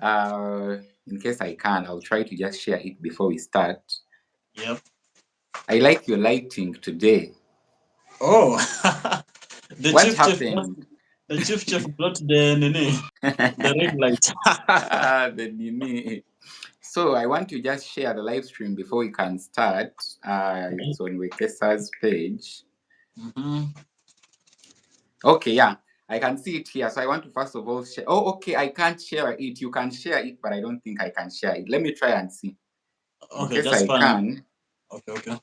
In case I can, I'll try to just share it before we start. Yep. I like your lighting today. Oh, the What chief chef brought, happened? the chief chef brought the nini, the ring light. The Nini. So I want to just share the live stream before we can start. It's on Wekesa's page. Mm-hmm. Okay, yeah, I can see it here. So I want to first of all share. Oh, okay, I can't share it. You can share it, but I don't think I can share it. Let me try and see. In Okay, case just I fine. can, Okay, okay.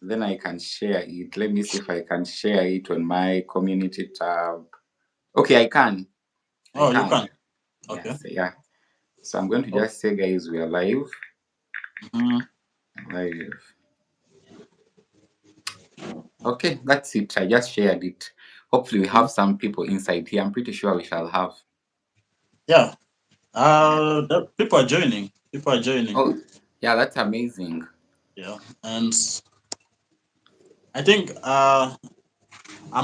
then I can share it. Let me see if I can share it on my community tab. Okay, I can. I Oh, you can. can. Okay. Yes, yeah. So I'm going to Oh, just say, guys, we are live. mm-hmm. Live. Okay, that's it. I just shared it. Hopefully, we have some people inside here. I'm pretty sure we shall have. Yeah. Yeah. People are joining. People are joining. Oh, yeah, that's amazing. Yeah, and I think I'm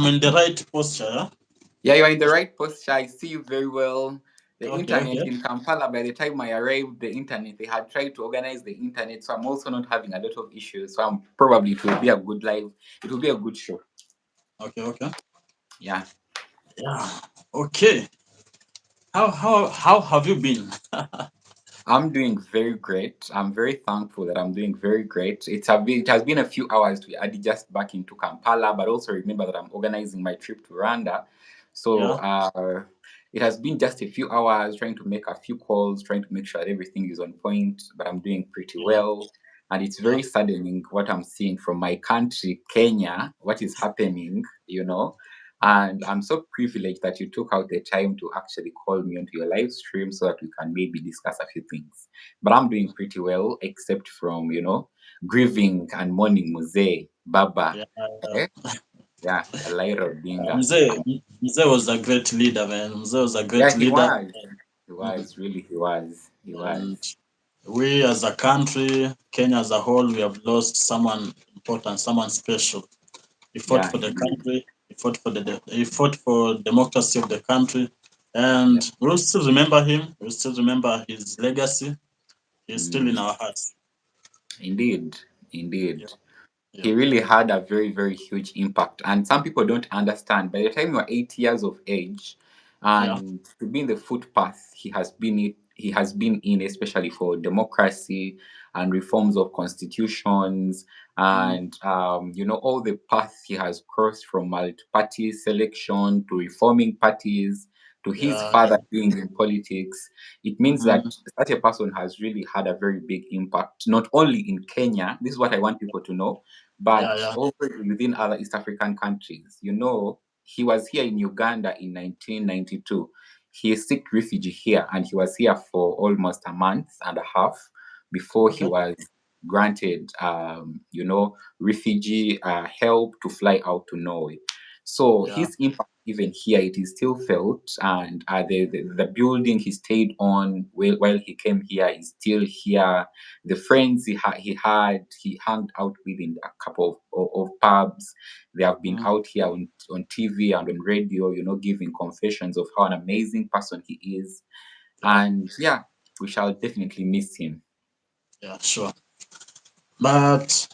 in the right posture. Yeah? Yeah, you're in the right posture. I see you very well. The Okay, internet okay. in Kampala, by the time I arrived, the internet, they had tried to organize the internet. So I'm also not having a lot of issues. So I'm probably, it will be a good live. It will be a good show. Okay, okay. Yeah. Yeah. Okay. How have you been? I'm doing very great. I'm very thankful that I'm doing very great. It has been a few hours to add just back into Kampala, but also remember that I'm organizing my trip to Rwanda. So Yeah. it has been just a few hours trying to make a few calls, trying to make sure that everything is on point, but I'm doing pretty Yeah. well. And it's Yeah. very saddening what I'm seeing from my country, Kenya, what is happening. And I'm so privileged that you took out the time to actually call me onto your live stream so that we can maybe discuss a few things. But I'm doing pretty well, except from grieving and mourning Muzee, Baba. Yeah. Eh? Yeah, RAILA Odinga. Mzee was a great leader, man. Mzee was a Yeah, great he leader. was. He was, really, he was. He And was. we as a country, Kenya as a whole, we have lost someone important, someone special. He fought Yeah, for the indeed. country. He fought for democracy of the country, and Yeah. we'll still remember him. We'll still remember his legacy. He's still in Mm. our hearts. Indeed. Yeah, Indeed. yeah, He really had a very, very huge impact. And some people don't understand. By the time you're 8 years of age, yeah, and to be in the footpath he has been in, especially for democracy and reforms of constitutions, mm, and all the paths he has crossed from multi-party selection to reforming parties to his yeah, father doing in politics. It means that mm, such a person has really had a very big impact, not only in Kenya. This is what I want people to know, yeah, but yeah, also within other East African countries. He was here in Uganda in 1992. He sought refugee here, and he was here for almost a month and a half before he okay, was granted, refugee help to fly out to Norway. So yeah, his impact even here, it is still felt, and the building he stayed on while he came here is still here. The friends he hung out with in a couple of pubs. They have been mm, out here on TV and on radio, giving confessions of how an amazing person he is. yeah, And yeah, we shall definitely miss him. yeah, sure. But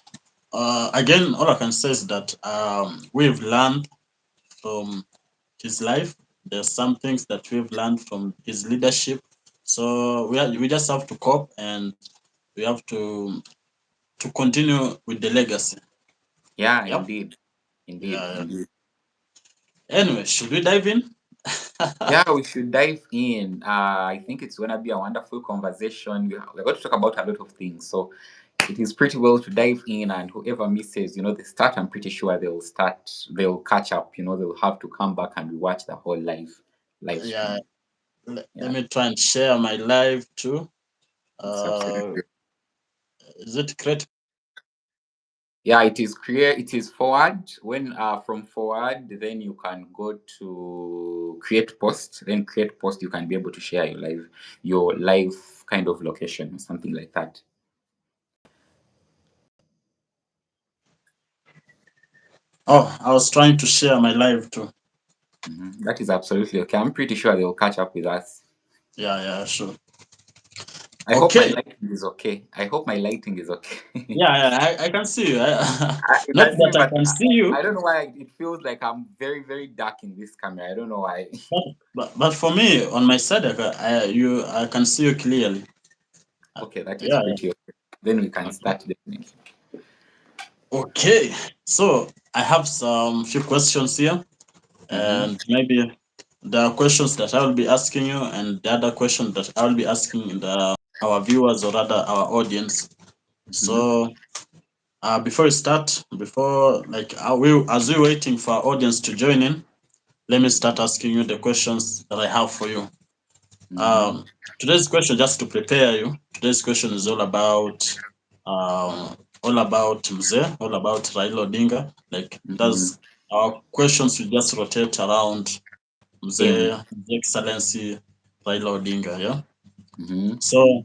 again, all I can say is that we've learned from his life. There's some things that we've learned from his leadership. So we just have to cope, and we have to continue with the legacy. Yeah, Yep. indeed. Indeed, Yeah. indeed. Anyway, should we dive in? Yeah, we should dive in. I think it's going to be a wonderful conversation. We're going to talk about a lot of things. So it is pretty well to dive in, and whoever misses, the start, I'm pretty sure they'll catch up, they'll have to come back and rewatch the whole live Yeah. stream. Let Yeah, me try and share my live too. it's Uh, absolutely. is it great? Yeah, it is clear. It is forward. When from forward, then you can go to create post. Then create post, you can be able to share your live kind of location or something like that. Oh, I was trying to share my live too. That is absolutely okay. I'm pretty sure they'll catch up with us. Yeah, yeah, sure. I hope my Okay. lighting is okay. I hope my lighting is okay. Yeah, yeah, I can see you. You Not can see me, that I but can see you, I don't know why it feels like I'm very, very dark in this camera. I don't know why. but for me on my side, I can see you clearly. Okay, that is Yeah, yeah. pretty okay. Then we can Okay. start definitely. Okay. So I have some few questions here, Mm-hmm. and maybe there are questions that I will be asking you, and the other question that I will be asking our viewers or rather our audience. Mm-hmm. So before we start, before like as we're waiting for our audience to join in, let me start asking you the questions that I have for you. Mm-hmm. Um, Today's question, just to prepare you, today's question is all about Mzee, all about Raila Odinga. Like Mm-hmm. does our questions will just rotate around Him. His Excellency Raila Odinga. Yeah. Mm-hmm. So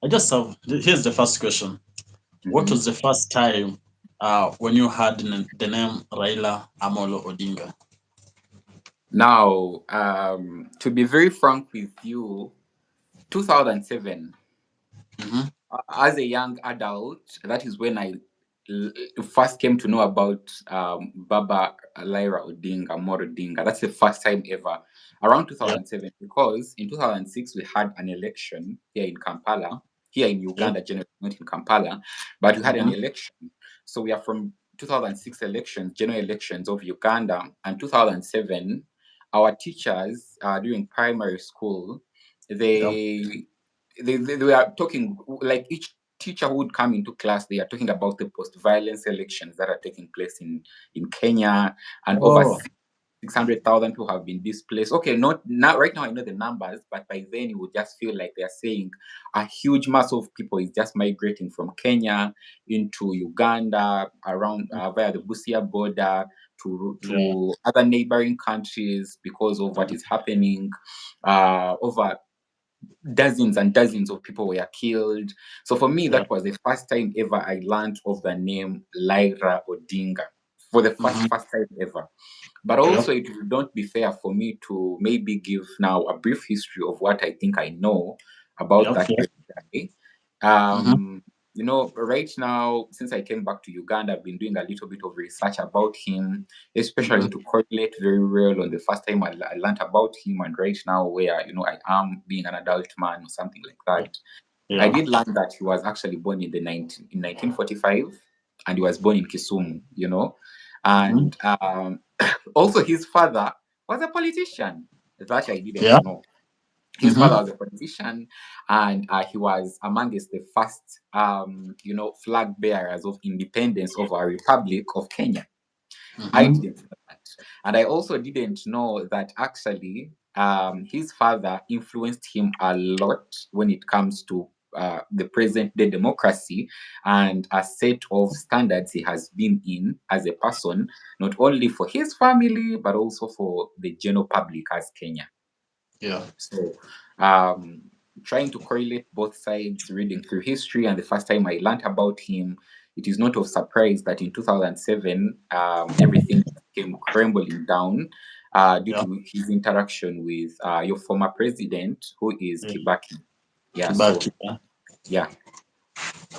I just have here's the first question. What Mm-hmm. was the first time when you heard the name Raila Amolo Odinga? Now, to be very frank with you, 2007. Mm-hmm. As a young adult, that is when I first came to know about Baba Lyra Odinga, Moro Odinga. That's the first time ever, around Yeah. 2007, because in 2006 we had an election here in Kampala, here in Yeah. Uganda, generally not in Kampala, but we had an Mm-hmm. election. So we are from 2006 elections, general elections of Uganda, and 2007. Our teachers during primary school, Yeah. they they were talking like each teacher who would come into class, they are talking about the post-violence elections that are taking place in Kenya, and over Oh. 600,000 people have been displaced. Okay, not now, right now I know the numbers, but by then you would just feel like they're saying a huge mass of people is just migrating from Kenya into Uganda, around via the Busia border Yeah. to other neighboring countries because of what is happening. Over dozens and dozens of people were killed. So for me, Yeah. that was the first time ever I learned of the name Lyra Odinga, for the Mm-hmm. first time ever. But Yeah. also, it would not be fair for me to maybe give now a brief history of what I think I know about Yeah. that Yeah. great guy. Mm-hmm. Right now, since I came back to Uganda, I've been doing a little bit of research about him, especially Mm-hmm. to correlate very well on the first time I learned about him and right now where, I am being an adult man or something like that. I Yeah. did learn that he was actually born in 1945, and he was born in Kisumu, Mm-hmm. and also his father was a politician. That I didn't Yeah. know. His father Mm-hmm. was a politician, and he was amongst the first, flag bearers of independence of our Republic of Kenya. I Mm-hmm. didn't know that. And I also didn't know that actually his father influenced him a lot when it comes to the present day democracy and a set of standards he has been in as a person, not only for his family, but also for the general public as Kenya. Yeah. So, um, trying to correlate both sides, reading through history, and the first time I learned about him, it is not of surprise that in 2007, everything came crumbling down due Yeah. to his interaction with your former president, who is Yeah. Kibaki. Yeah, so, Kibaki. Yeah. yeah.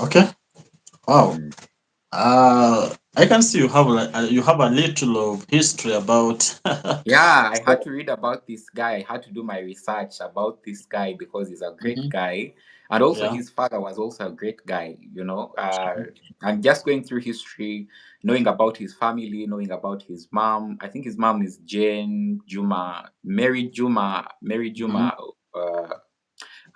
Okay. Wow. Mm. I can see you have a little of history about. Yeah, I had So, to read about this guy. I had to do my research about this guy because he's a great mhm. guy. And also, Yeah. his father was also a great guy, I'm just going through history, knowing about his family, knowing about his mom. I think his mom is Jane Juma, Mary Mm-hmm. Juma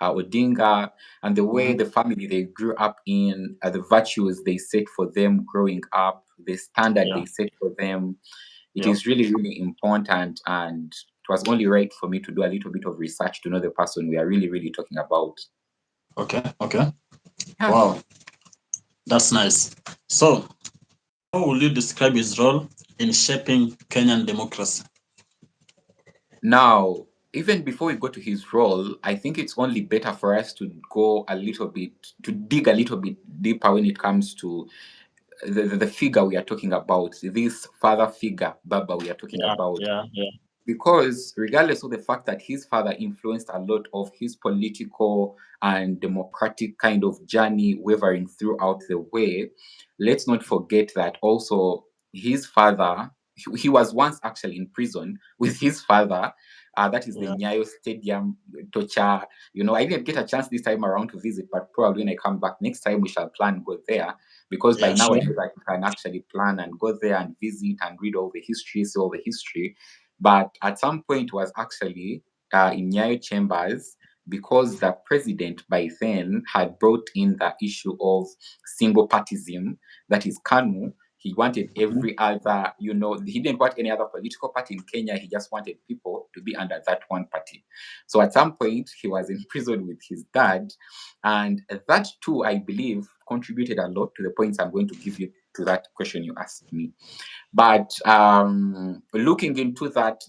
Odinga, and the way Mm-hmm. the family they grew up in, the virtues they set for them growing up, the standard Yeah. they set for them, it Yeah. is really, really important. And it was only right for me to do a little bit of research to know the person we are really, really talking about. Okay. Okay. Yeah. Wow. That's nice. So, how will you describe his role in shaping Kenyan democracy? Now, even before we go to his role, I think it's only better for us to go a little bit, to dig a little bit deeper when it comes to the figure we are talking about, this father figure, Baba, we are talking Yeah. about. Yeah. Yeah. because regardless of the fact that his father influenced a lot of his political and democratic kind of journey wavering throughout the way, let's not forget that also his father, he was once actually in prison with his father. That is the Yeah. Nyayo Stadium torture. I didn't get a chance this time around to visit, but probably when I come back next time, we shall plan go there, because by Yeah. now I Sure. know that you can actually plan and go there and visit and read all the history, see all the history. But at some point was actually in Nyayo chambers, because the president by then had brought in the issue of single partyism, that is Kanu. He wanted Mhm. every other, he didn't want any other political party in Kenya. He just wanted people to be under that one party. So at some point, he was in prison with his dad. And that too, I believe, contributed a lot to the points I'm going to give you to that question you asked me. But looking into that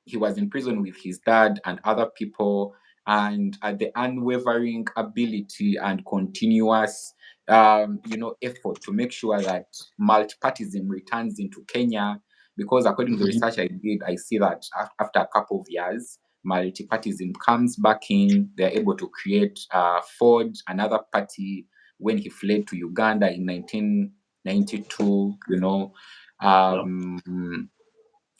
he was in prison with his dad and other people, and the unwavering ability and continuous, effort to make sure that multipartyism returns into Kenya. Because according to the Mhm. research I did, I see that after a couple of years, multipartyism comes back in. They're able to create Ford, another party, when he fled to Uganda in 1992. Yeah. Um,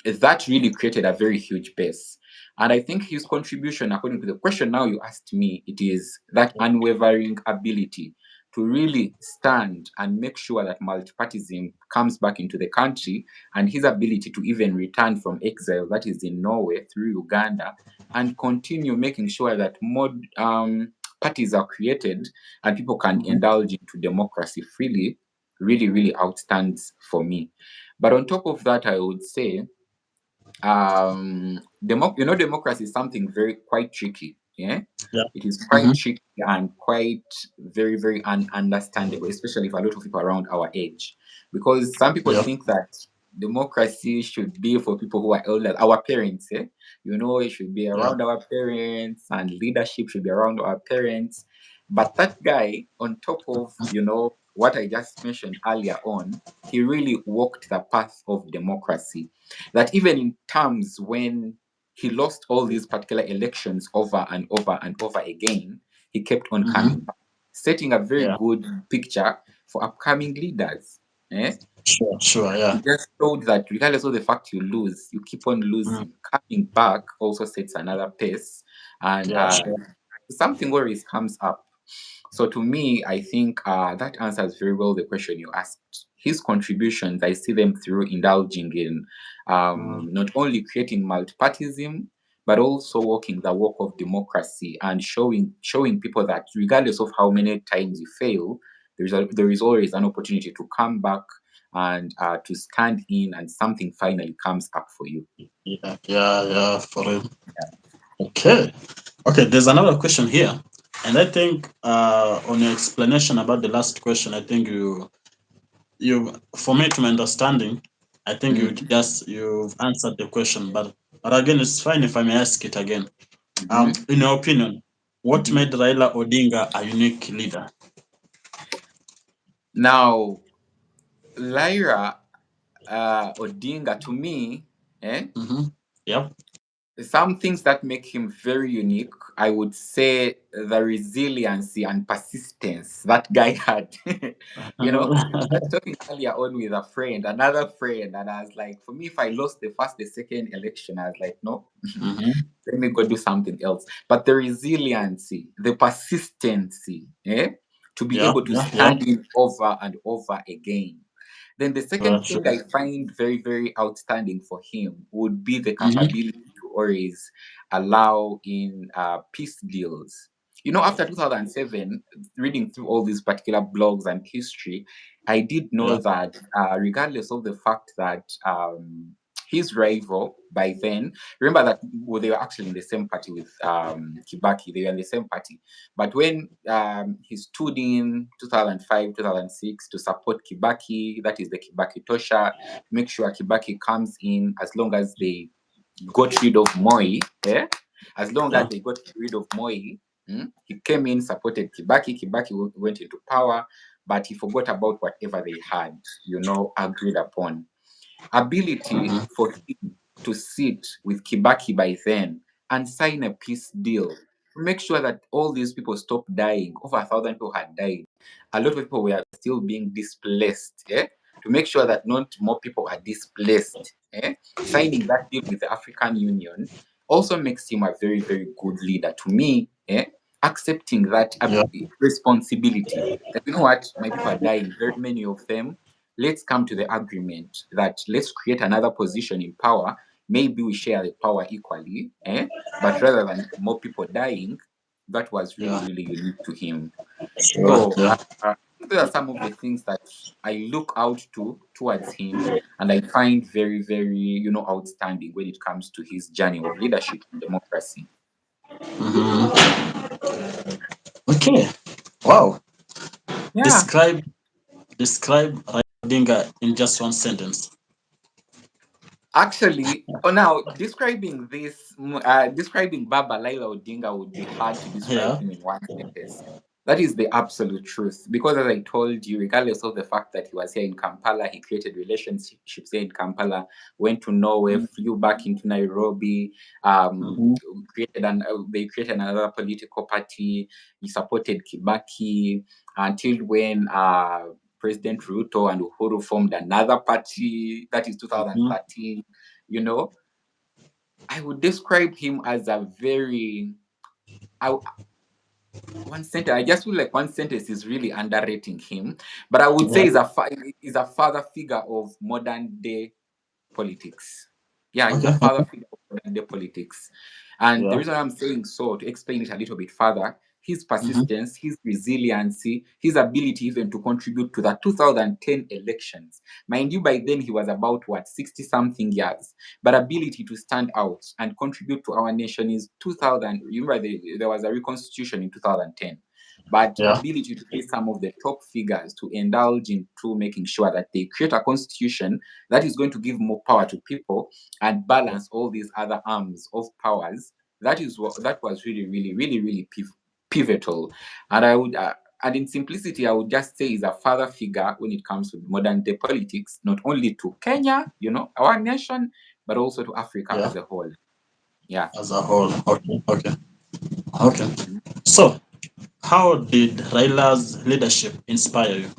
that really created a very huge base. And I think his contribution, according to the question now you asked me, it is that unwavering ability to really stand and make sure that multipartyism comes back into the country, and his ability to even return from exile, that is in Norway through Uganda, and continue making sure that more parties are created and people can Mhm. indulge into democracy freely, really, really outstands for me. But on top of that, I would say democracy is something very quite tricky. Yeah, Yeah. it is quite Mhm. tricky and quite very, very ununderstandable, especially for a lot of people around our age, because some people Yeah. think that democracy should be for people who are older, our parents. It should be Yeah. around our parents, and leadership should be around our parents. But that guy, on top of what I just mentioned earlier on, he really walked the path of democracy, that even in terms when he lost all these particular elections over and over and over again, he kept on coming Mhm. back, setting a very Yeah. good picture for upcoming leaders. Eh? Sure. Sure. He Yeah. just showed that regardless of the fact you lose, you keep on Mm. losing. Coming back also sets another pace, and Yeah. Sure. something always comes up. So to me, I think that answers very well the question you asked. His contributions, I see them through indulging in Mm. not only creating multipartyism, but also walking the walk of democracy and showing people that regardless of how many times you fail, there is always an opportunity to come back and to stand in, and something finally comes up for you. Yeah. Yeah. Yeah. For real. Okay. Okay. There's another question here, and I think on your explanation about the last question, I think you for me to my understanding, I think Mm-hmm. you've answered the question, but again, it's fine if I may ask it again. Mm-hmm. In your opinion, what Mm-hmm. made Raila Odinga a unique leader? Now, Lyra Odinga, to me, Mm-hmm. Yep. some things that make him very unique, I would say the resiliency and persistence that guy had. I was talking earlier on with a friend, another friend, and I was like, for me, if I lost the first, the second election, I was like, no, Mm-hmm. let me go do something else. But the resiliency, the persistency, to be Yeah. able to Yeah. Yeah. stand in over and over again. Then the second Sure. thing I find very, very outstanding for him would be the Mm-hmm. capability to always allow in peace deals. After 2007, reading through all these particular blogs and history, I did know Yeah. that regardless of the fact that his rival by then, remember that they were actually in the same party with Kibaki, they were in the same party. But when he stood in 2005, 2006 to support Kibaki, that is the Kibaki Tosha, make sure Kibaki comes in as long as they got rid of Moi, as long Yeah. as they got rid of Moi, he came in, supported Kibaki, Kibaki went into power, but he forgot about whatever they had, agreed upon. Ability Mm-hmm. for him. to sit with Kibaki by then and sign a peace deal to make sure that all these people stop dying. Over 1,000 people had died. A lot of people were still being displaced. To make sure that not more people are displaced. Signing that deal with the African Union also makes him a very, very good leader. To me, accepting that Yeah. responsibility. That, you know what, my people are dying, very many of them. Let's come to the agreement that let's create another position in power. Maybe we share the power equally, but rather than more people dying, that was really, Yeah. really unique to him. Sure. So Yeah. these are some of the things that I look out towards him, and I find very, very, outstanding when it comes to his journey of leadership and democracy. Okay. Wow. Yeah. Describe Raila Odinga in just one sentence. Actually, now describing Baba Laila Odinga would be hard to describe Yeah. him in one sentence. That is the absolute truth. Because as I told you, regardless of the fact that he was here in Kampala, he created relationships here in Kampala, went to Norway, flew back into Nairobi, Mm-hmm. they created another political party. He supported Kibaki until when President Ruto and Uhuru formed another party. That is Mm-hmm. 2013. You know, I would describe him as a very I, one sentence. I just feel like one sentence is really underrating him, but I would say Yeah. he's a father figure of modern day politics. Yeah, he's a Okay. father figure of modern day politics. And the Yeah. reason I'm saying so, to explain it a little bit further, his Mm-hmm. persistence, his resiliency, his ability even to contribute to the 2010 elections. Mind you, by then he was about, 60 something years. But ability to stand out and contribute to our nation is 2000. Remember, there was a reconstitution in 2010. But Yeah. ability to be some of the top figures to indulge into making sure that they create a constitution that is going to give more power to people and balance all these other arms of powers. That was really, really, really, really pivotal. And and in simplicity, I would just say he's a father figure when it comes to modern day politics, not only to Kenya, our nation, but also to Africa Yeah. as a whole. Yeah. As a whole. Okay. Okay. Okay. Mhm. So, how did Raila's leadership inspire you?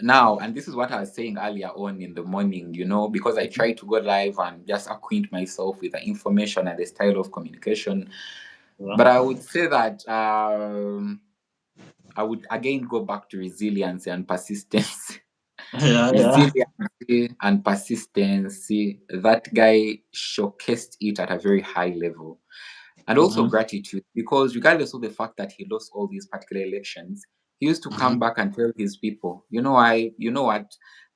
Now, and this is what I was saying earlier on in the morning, because I try to go live and just acquaint myself with the information and the style of communication. Yeah. But I would say that I would again go back to resilience and persistence. Yeah. Yeah. Resiliency and persistency. That guy showcased it at a very high level. And also Mm-hmm. gratitude, because regardless of the fact that he lost all these particular elections, he used to Mm-hmm. come back and tell his people, you know what,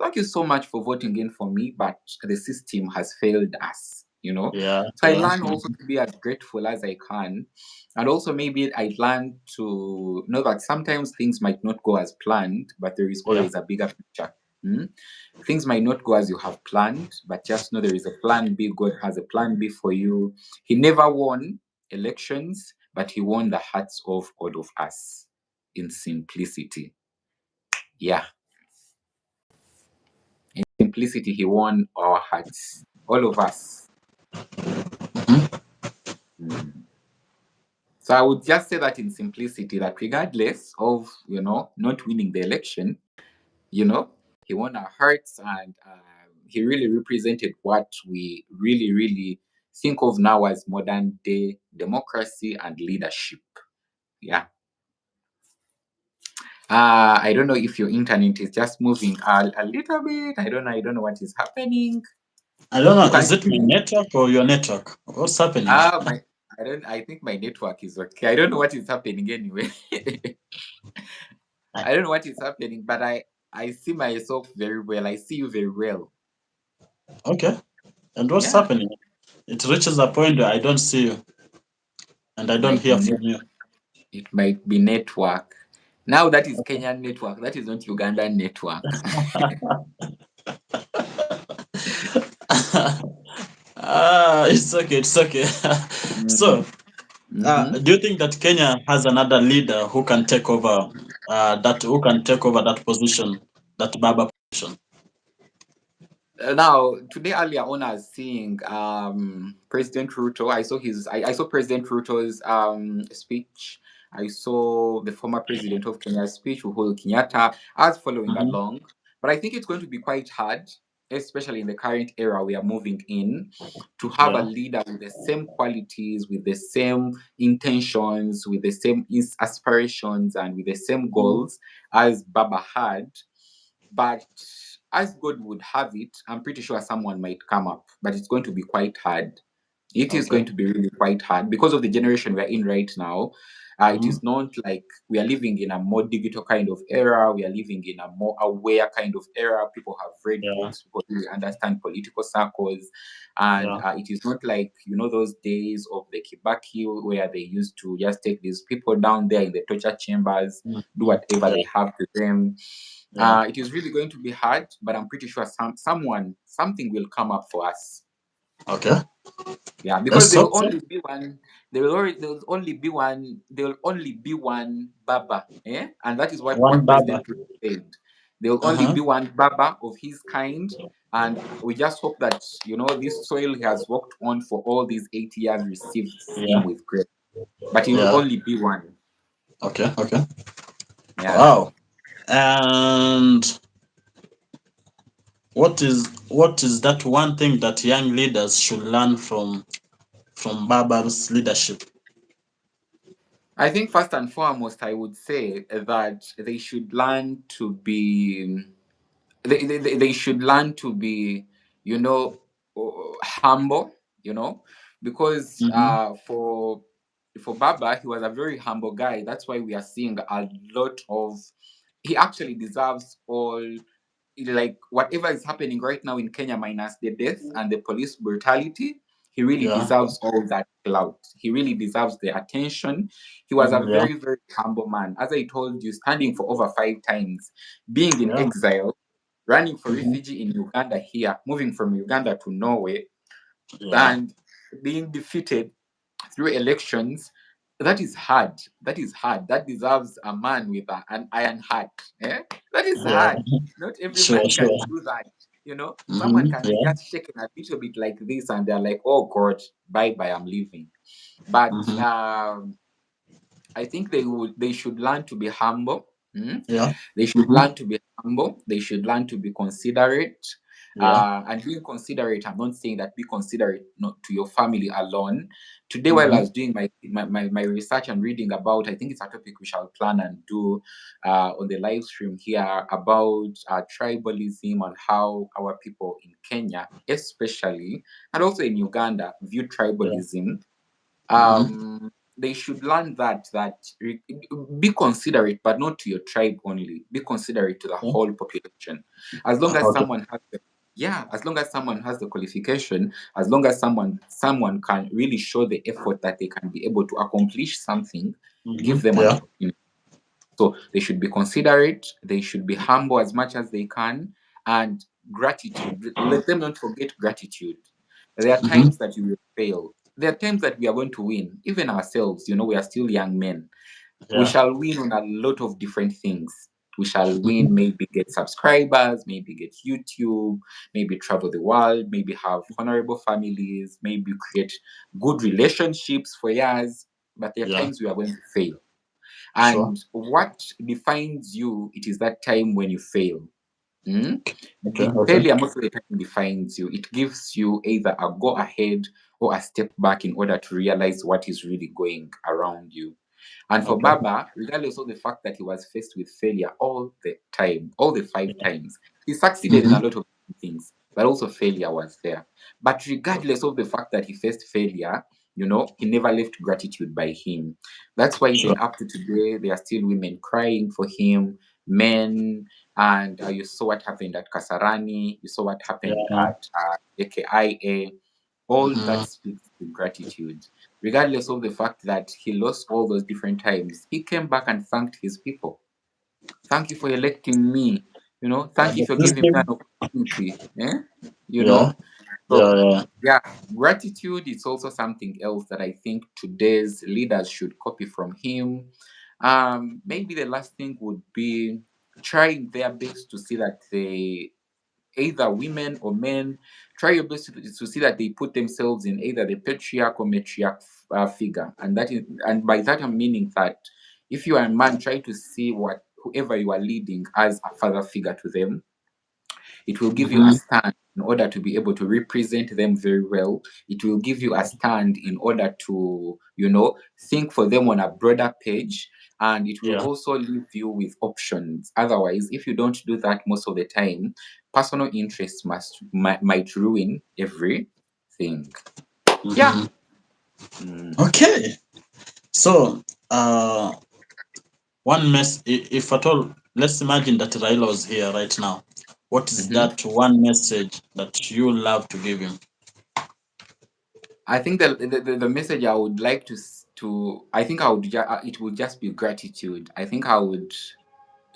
thank you so much for voting in for me, but the system has failed us. Yeah. So I Yeah. learned also to be as grateful as I can. And also maybe I learned to know that sometimes things might not go as planned, but there is Yeah. always a bigger picture. Hmm? Things might not go as you have planned, but just know there is a plan B. God has a plan B for you. He never won elections, but he won the hearts of all of us in simplicity. Yeah, in simplicity, he won our hearts, all of us. Mm-hmm. Mm. So I would just say that in simplicity, that regardless of not winning the election, you know, he won our hearts, and he really represented what we really, really think of now as modern day democracy and leadership. Yeah. I don't know if your internet is just moving a little bit. I don't know what is happening. I don't know. You can Is it hear my me? network or your network? What's happening? My I think my network is okay. I don't know what is happening anyway. I don't know what is happening, but I see myself very well. I see you very well. Okay. And what's Yeah. happening? It reaches a point where I don't see you and I It don't might be hear net, from you. it might be network. Now that is Kenyan network. That is not Ugandan network. It's okay. It's okay. Mm-hmm. So, Mm-hmm. do you think that Kenya has another leader who can take over that position, that Baba position? Now, today earlier on, I was seeing President Ruto. I saw President Ruto's speech. I saw the former president of Kenya's speech, Uhuru Kenyatta. I was following Mm-hmm. along, but I think it's going to be quite hard, especially in the current era we are moving in, to have a Yeah. leader with the same qualities, with the same intentions, with the same aspirations, and with the same goals as Baba had. But as God would have it, I'm pretty sure someone might come up, but it's going to be quite hard. It is Okay. going to be really quite hard because of the generation we're in right now. It Mm-hmm. is not like we are living in a more digital kind of era. We are living in a more aware kind of era. People have read Yeah. books, people really understand political circles. And Yeah. it is not like, those days of the Kibaki where they used to just take these people down there in the torture chambers, do Mm-hmm. whatever Yeah. they have to them. Yeah. It is really going to be hard, but I'm pretty sure something will come up for us. Okay. Yeah, because Let's there will hope so. only be one. There will only be one. There will only be one Baba, and that is One what Baba. President Ruto said. There will only Uh-huh. be one Baba of his kind, and we just hope that this soil he has worked on for all these 8 years receives him Yeah. with grace. But he will Yeah. only be one. Okay. Okay. Yeah. Wow. And what is that one thing that young leaders should learn from Baba's leadership? I think first and foremost, I would say that they should learn to be they should learn to be you know humble, because Mm-hmm. for Baba, he was a very humble guy. That's why we are seeing a lot of, he actually deserves all, like, whatever is happening right now in Kenya, minus the death and the police brutality. He really Yeah. deserves all that clout. He really deserves the attention. He was a Mm, yeah. very, very humble man. As I told you, standing for over 5 times, being in Yeah. exile, running for Mm-hmm. refugee in Uganda here, moving from Uganda to Norway, Yeah. and being defeated through elections. That is hard. That is hard. That deserves a man with an iron heart. That is Yeah. hard. Not every Sure. man can Sure. do that. Someone Mm-hmm. can be Yeah. just shaken a little bit like this, and they're like, "Oh God, bye bye, I'm leaving." But Mm-hmm. I think they should learn to be humble. Yeah. They should Mm-hmm. learn to be humble. They should learn to be considerate. Yeah. And being considerate, I'm not saying that be considerate not to your family alone. Today, while I Mm-hmm. was doing my research and reading about, I think it's a topic we shall plan and do on the live stream here about tribalism and how our people in Kenya, especially, and also in Uganda, view Yeah. tribalism. Mm-hmm. They should learn that be considerate, but not to your tribe only. Be considerate to the Okay. whole population. As long as Okay. someone has the, yeah, as long as someone has the qualification, as long as someone can really show the effort that they can be able to accomplish something, Mm-hmm. give them an Yeah. opportunity. So they should be considerate, they should be humble as much as they can, and gratitude. Let them not forget gratitude. There are Mm-hmm. times that you will fail. There are times that we are going to win. Even ourselves, we are still young men. We Yeah. shall win on a lot of different things. We shall Mm-hmm. win, maybe get subscribers, maybe get YouTube, maybe travel the world, maybe have honorable families, maybe create good relationships for years. But there are Yeah. times we are going to fail. Sure. And what defines you, it is that time when you fail. Mm? Okay. The Okay. failure most of the time defines you. It gives you either a go ahead or a step back in order to realize what is really going around you. And for Okay. Baba, regardless of the fact that he was faced with failure all the time, all the five Yeah. times, he succeeded in Mm-hmm. a lot of things, but also failure was there. But regardless of the fact that he faced failure, he never left gratitude by him. That's why Sure. even up to today, there are still women crying for him, men, and you saw what happened at Kasarani, you saw what happened Yeah. at AKIA. All Mm-hmm. that speaks to gratitude. Regardless of the fact that he lost all those different times, he came back and thanked his people. Thank you for electing me. Yeah. Thank you The for giving me system. an opportunity. You Yeah. know, Yeah. so Yeah. yeah, gratitude is also something else that I think today's leaders should copy from him. Maybe the last thing would be trying their best to see that they either women or men, try your best to see that they put themselves in either the patriarch or matriarch figure. And that is, and by that I'm meaning that if you are a man, try to see what whoever you are leading as a father figure to them. It will give you a Mm-hmm. stand in order to be able to represent them very well. It will give you a stand in order to, think for them on a broader page. And it will Yeah. also leave you with options. Otherwise, if you don't do that most of the time, personal interests might ruin everything. Yeah. Mm-hmm. Mm. Okay. So, one if at all, let's imagine that Raila was here right now. What is Mhm. that one message that you love to give him? I think the message I would like to I think I would it would just be gratitude. I think I would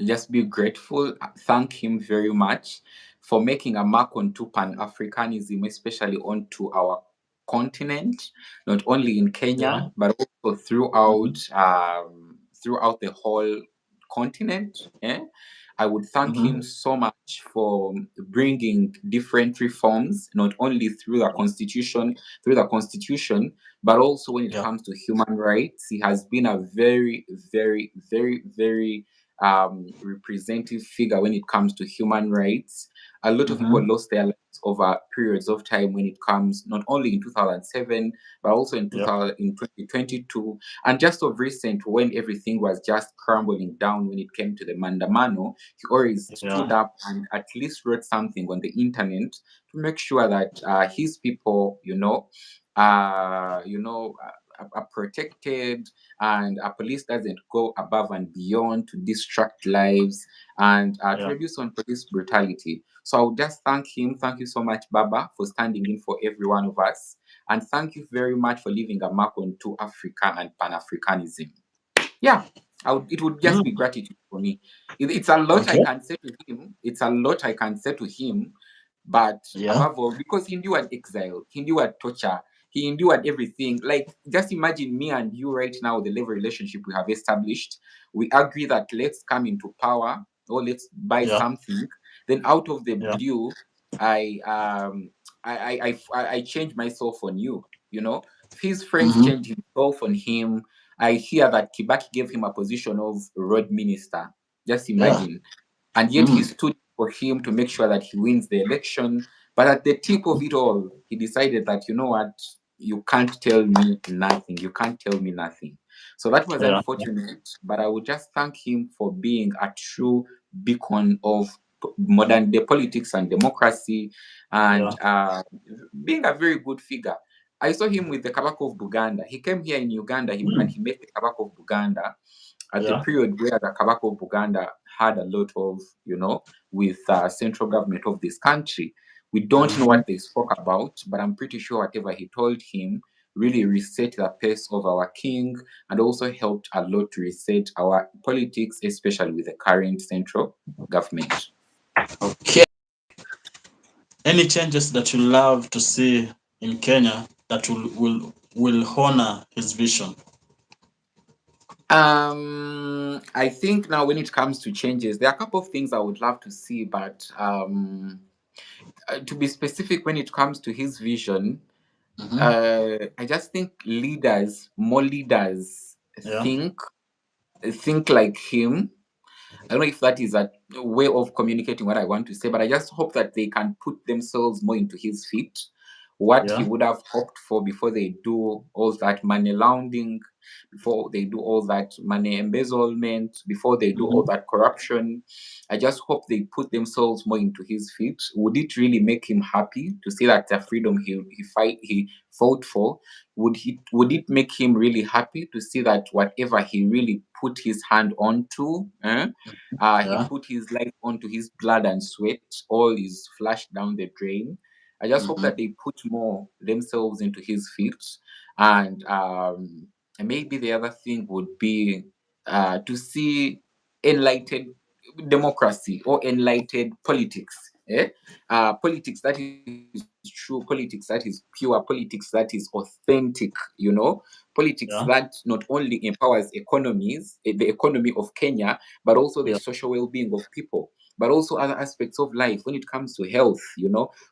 just be grateful, thank him very much for making a mark onto Pan Africanism, especially onto our continent, not only in Yeah. Kenya but also Mm-hmm. throughout the whole continent. I would thank Mm-hmm. him so much for bringing different reforms, not only through the constitution, but also when it Yeah. comes to human rights. He has been a very, very, very, very representative figure when it comes to human rights. A lot of people Mm-hmm. lost their lives over periods of time when it comes not only in 2007 but also in Yeah. 2000, in 2022, and just of recent when everything was just crumbling down when it came to the Mandamano. He always stood Yeah. up and at least wrote something on the internet to make sure that his people, are protected, and a police doesn't go above and beyond to distract lives and to Yeah. reduce on police brutality. So I would just thank him. Thank you so much, Baba, for standing in for every one of us. And thank you very much for leaving a mark on to Africa and Pan Africanism. Yeah, it would just be Mm. gratitude for me. It's a lot I Okay. can say to him. It's a lot I can say to him. But Yeah. above all, because he endured exile, he endured torture, he endured everything. Like, just imagine me and you right now, the level relationship we have established. We agree that let's come into power or let's buy Yeah. something. Then out of the Yeah. blue, I I change myself on you. His friends Mm-hmm. changed himself on him. I hear that Kibaki gave him a position of road minister. Just Yeah. imagine. And yet he Mm. stood for him to make sure that he wins the election. But at the tip of it all, he decided that, you know what, you can't tell me nothing. You can't tell me nothing. So that was Yeah. unfortunate, but I would just thank him for being a true beacon of modern day politics and democracy, Yeah. and being a very good figure. I saw him with the Kabako of Buganda. He came here in Uganda and Mm. he met the Kabako of Buganda at the Yeah. period where the Kabako of Buganda had a lot of, with central government of this country. We don't know Mm-hmm. what they spoke about, but I'm pretty sure whatever he told him really reset the pace of our king and also helped a lot to reset our politics, especially with the current central government. Okay. Any changes that you love to see in Kenya that will honor his vision? I think now when it comes to changes, there are a couple of things I would love to see, but to be specific, when it comes to his vision, Mm-hmm. I just think more leaders, Yeah. think think like him. I don't know if that is a way of communicating what I want to say, but I just hope that they can put themselves more into his feet. What he Yeah. would have hoped for before they do all that money laundering, before they do all that money embezzlement, before they do all Mm-hmm. that corruption. I just hope they put themselves more into his feet. Would it really make him happy to see that the freedom he fought for? Would it make him really happy to see that whatever he really put his hand onto, he Yeah. put his life onto his blood and sweat, all is flushed down the drain. I just hope Mm-hmm. that they put more themselves into his feet. And maybe the other thing would be to see enlightened democracy or enlightened politics. Politics that is true, politics that is pure, politics that is authentic, politics Yeah. that not only empowers the economy of Kenya, but also the Yeah. social well-being of people, but also other aspects of life when it comes to health,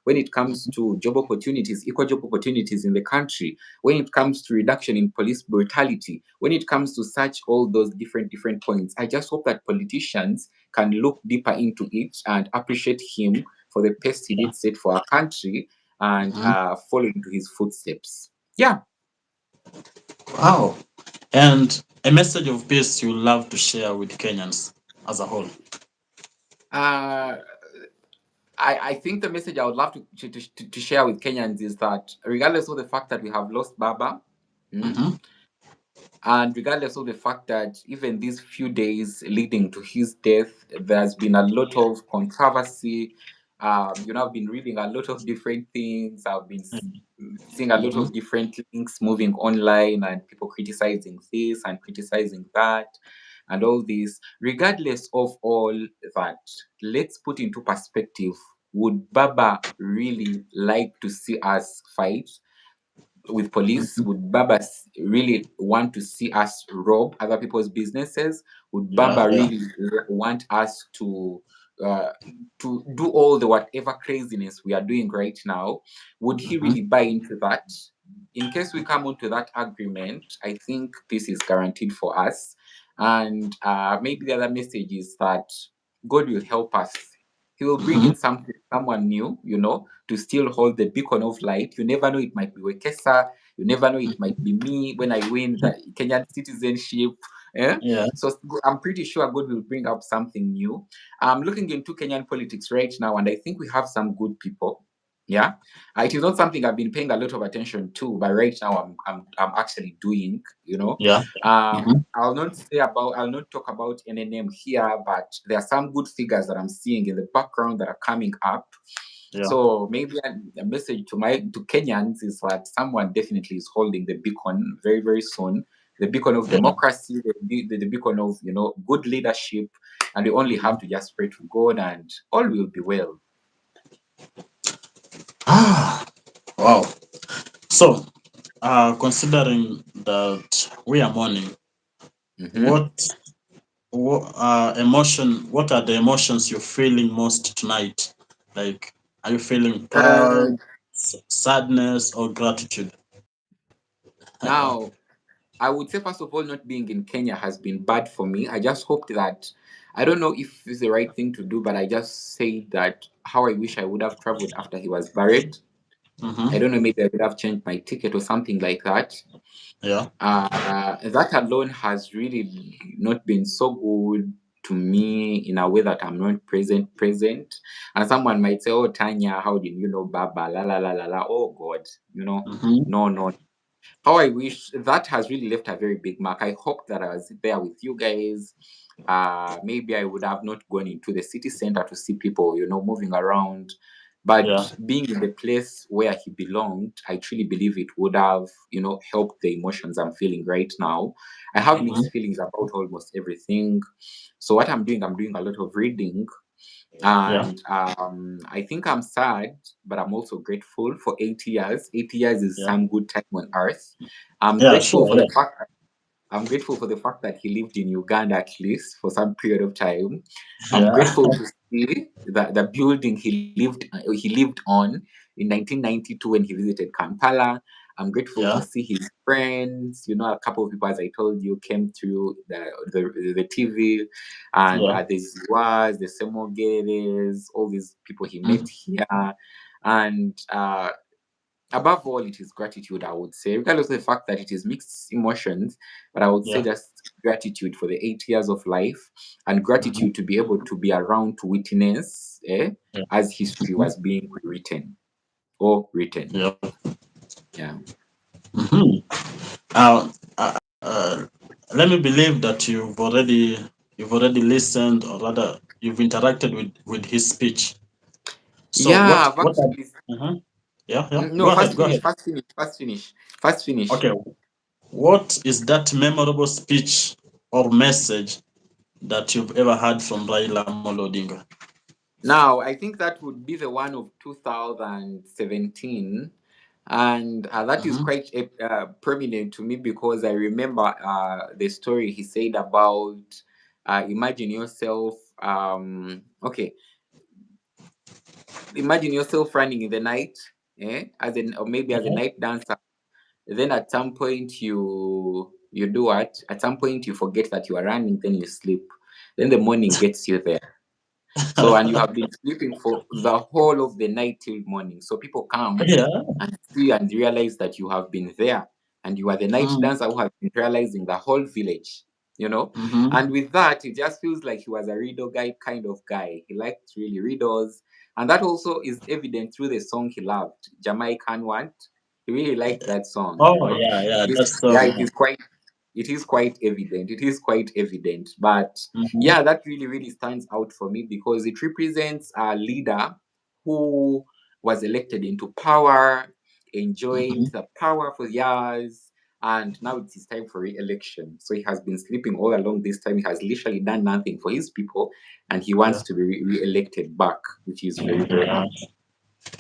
when it comes to job opportunities, equal job opportunities in the country, when it comes to reduction in police brutality, when it comes to such all those different points. I just hope that politicians can look deeper into it and appreciate him for the best he Yeah. did set for our country, and Mhm. follow into his footsteps. Yeah. Wow. And a message of peace you love to share with Kenyans as a whole. Uh, I think the message I would love to share with Kenyans is that regardless of the fact that we have lost Baba, mm, Mm-hmm. and regardless of the fact that even these few days leading to his death, there's been a lot of controversy. I've been reading a lot of different things. I've been seeing a lot Mm-hmm. of different links moving online and people criticizing this and criticizing that and all this. Regardless of all that, let's put into perspective, would Baba really like to see us fight with police? Mm-hmm. Would Baba really want to see us rob other people's businesses? Would Yeah. Baba Yeah. really want us uh, to do all the whatever craziness we are doing right now? Would he Mm-hmm. really buy into that? In case we come onto that agreement, I think peace is guaranteed for us. And maybe the other message is that God will help us. He will bring Mm-hmm. in someone new, to still hold the beacon of light. You never know, it might be Wekesa. You never know, it might be me when I win the Kenyan citizenship. Eh? Yeah. So I'm pretty sure God will bring up something new. I'm looking into Kenyan politics right now, and I think we have some good people. Yeah, it is not something I've been paying a lot of attention to, but right now I'm actually doing. Yeah. Mm-hmm. I'll not talk about any name here, but there are some good figures that I'm seeing in the background that are coming up. Yeah. So maybe a message to Kenyans is that someone definitely is holding the beacon very, very soon. The beacon of Yeah. democracy, the beacon of good leadership, and we only Mm-hmm. have to just pray to God, and all will be well. Ah. Wow. So, considering that we are mourning, Mm-hmm. what what are the emotions you're feeling most tonight? Like, are you feeling Uh, proud, sadness, or gratitude? Now, I would say, first of all, not being in Kenya has been bad for me. I just hoped that, I don't know if it's the right thing to do, but I just say that how I wish I would have traveled after he was buried. I Mm-hmm. don't know, maybe I would have changed my ticket or something like that. Yeah. That alone has really not been so good to me in a way that I'm not present. And someone might say, "Oh, Tanya, how did you know Baba? La la la la la." Oh God, Mm-hmm. no, no. How I wish that has really left a very big mark. I hope that I was there with you guys. Maybe I would have not gone into the city center to see people, moving around. But Yeah. being in the place where he belonged, I truly believe it would have, helped the emotions I'm feeling right now. I have Mm-hmm. mixed feelings about almost everything. So what I'm doing a lot of reading, Yeah. and I think I'm sad, but I'm also grateful for 8 years. 8 years is Yeah. some good time on earth. I'm Yeah. grateful Sure. for Yeah. the fact I'm grateful for the fact that he lived in Uganda at least for some period of time. I'm Yeah. grateful to see the building he lived on in 1992 when he visited Kampala. I'm grateful to Yeah. see his friends. A couple of people, as I told you, came through the TV, and Yeah. the Ziwas, the Semogeres, all these people he met Mm-hmm. here, and above all, it is gratitude, I would say, regardless of the fact that it is mixed emotions, but I would say Yeah. just gratitude for the 8 years of life, and Mm-hmm. gratitude to be able to be around to witness, Yeah. as history Mm-hmm. was being written or written. Yeah. Yeah. Mm-hmm. Uh, uh, uh, Let me believe that you've already listened, or rather you've interacted with his speech. So Yeah, what I've what are, actually. uh yeah, yeah, No, go fast ahead, go finish, ahead. fast finish, fast finish, fast finish. Okay, what is that memorable speech or message that you've ever heard from Raila Odinga? Now, I think that would be the one of 2017. And that is Mm-hmm. quite prominent to me because I remember the story he said about imagine yourself. Okay, imagine yourself running in the night, as an or maybe as a night dancer. Then at some point you do what? At some point you forget that you are running, then you sleep. Then the morning gets you there. So, and you have been sleeping for the whole of the night till morning. So people come Yeah. and see and realize that you have been there and you are the night Mm-hmm. dancer who has been realizing the whole village, you know? Mm-hmm. And with that, it just feels like he was a riddle guy kind of guy. He liked really riddles. And that also is evident through the song he loved, Jamaican Want. He really liked that song, you Oh know? yeah, yeah. That's Yeah, so. it is quite evident. It is quite evident. But Mm-hmm. yeah, that really, really stands out for me because it represents a leader who was elected into power, enjoyed Mm-hmm. the power for years, and now it's his time for re-election. So he has been sleeping all along this time. He has literally done nothing for his people, and he Yeah. wants to be re-elected back, which is very, very Yeah. hard.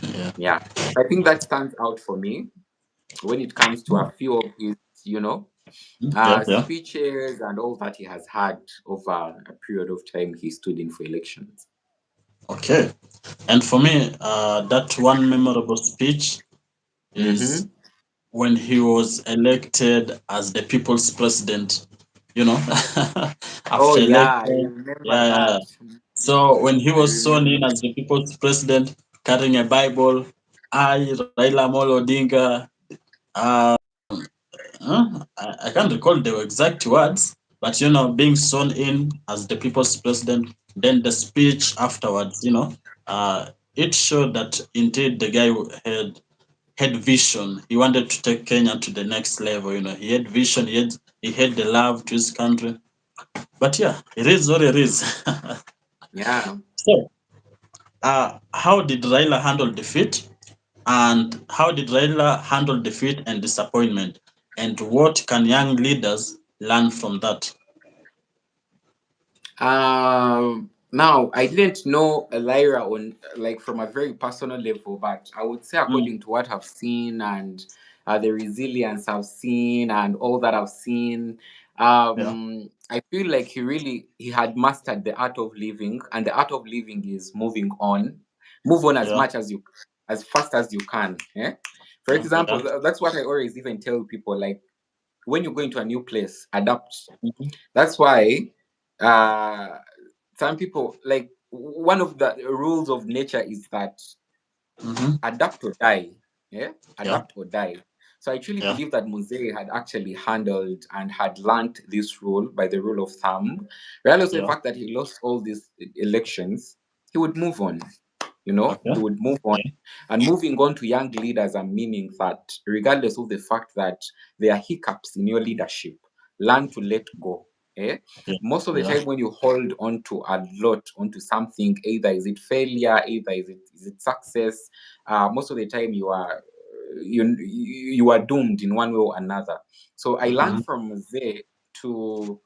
Yeah. Yeah. I think that stands out for me when it comes to a few of his, Yeah. Yeah. speeches and all that he has had over a period of time he stood in for elections. Okay. And for me, that one memorable speech is Mm-hmm. when he was elected as the people's president. You know, Oh after yeah, I election. remember Yeah, yeah. that. So when he I was sworn in remember. as the people's president, carrying a Bible, I, Raila Odinga, uh, I can't recall the exact words, but being sworn in as the people's president, then the speech afterwards, it showed that indeed the guy had vision. He wanted to take Kenya to the next level. He had vision. He had the love to his country. But yeah, it is what it is. Yeah. So, how did Raila handle defeat? And how did Raila handle defeat and disappointment? And what can young leaders learn from that? Now I didn't know Lyra on like from a very personal level, but I would say Mm, according to what I've seen and the resilience I've seen and all that I've seen, yeah, I feel like he had mastered the art of living, and the art of living is moving on, move on yeah, as fast as you can. Eh? For yeah. example, that's what I always even tell people like when you go into a new place, adapt. Mhm, That's why uh, some people like one of the rules of nature is that mhm, adapt or die. Yeah, yeah, adapt or die. So I truly yeah, believe that Muzei had actually handled and had learned this rule by the rule of thumb. Regardless of the yeah. fact that he lost all these elections, he would move on. He Okay. would move on. Yeah, And moving on to young leaders, I'm meaning that regardless of the fact that there are hiccups in your leadership, learn to let go. Eh? yeah, Most of the yeah. time, when you hold on to a lot, onto something, either is it failure, either is it success, most of the time you are doomed in one way or another. So I Mhm, learned from Mzee to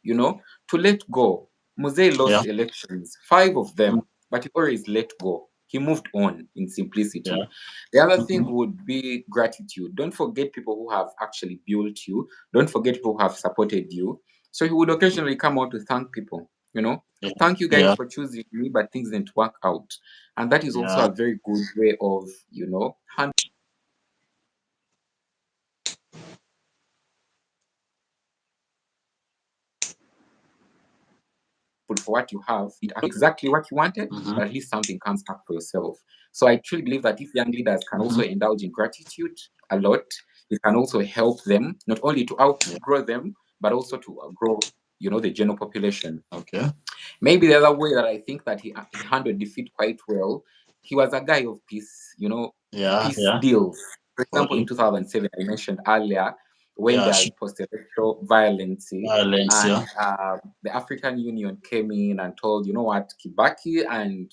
to let go. Mzee yeah, lost elections, 5 of mm, them, but he always let go. He moved on in simplicity. yeah, The other thing mhm, would be gratitude. Don't forget people who have actually built you. Don't forget people who have supported you. So he would occasionally come out to thank people. yeah, Thank you guys yeah, for choosing me, but things didn't work out. And that is also yeah. a very good way of, handling for what you have. It exactly what you wanted, Mhm, but at least something comes up for yourself. So I truly believe that if young leaders can mhm, also indulge in gratitude a lot, it can also help them not only to yeah. outgrow them, but also to grow, the general population. Okay. Maybe the other way that I think that he handled defeat quite well, he was a guy of peace, Yeah, peace yeah. deals. For example, in Okay. 2007, I mentioned earlier, when Yeah. there's post-electoral violence, Violence. and Yeah. the African Union came in and told, you know what, Kibaki and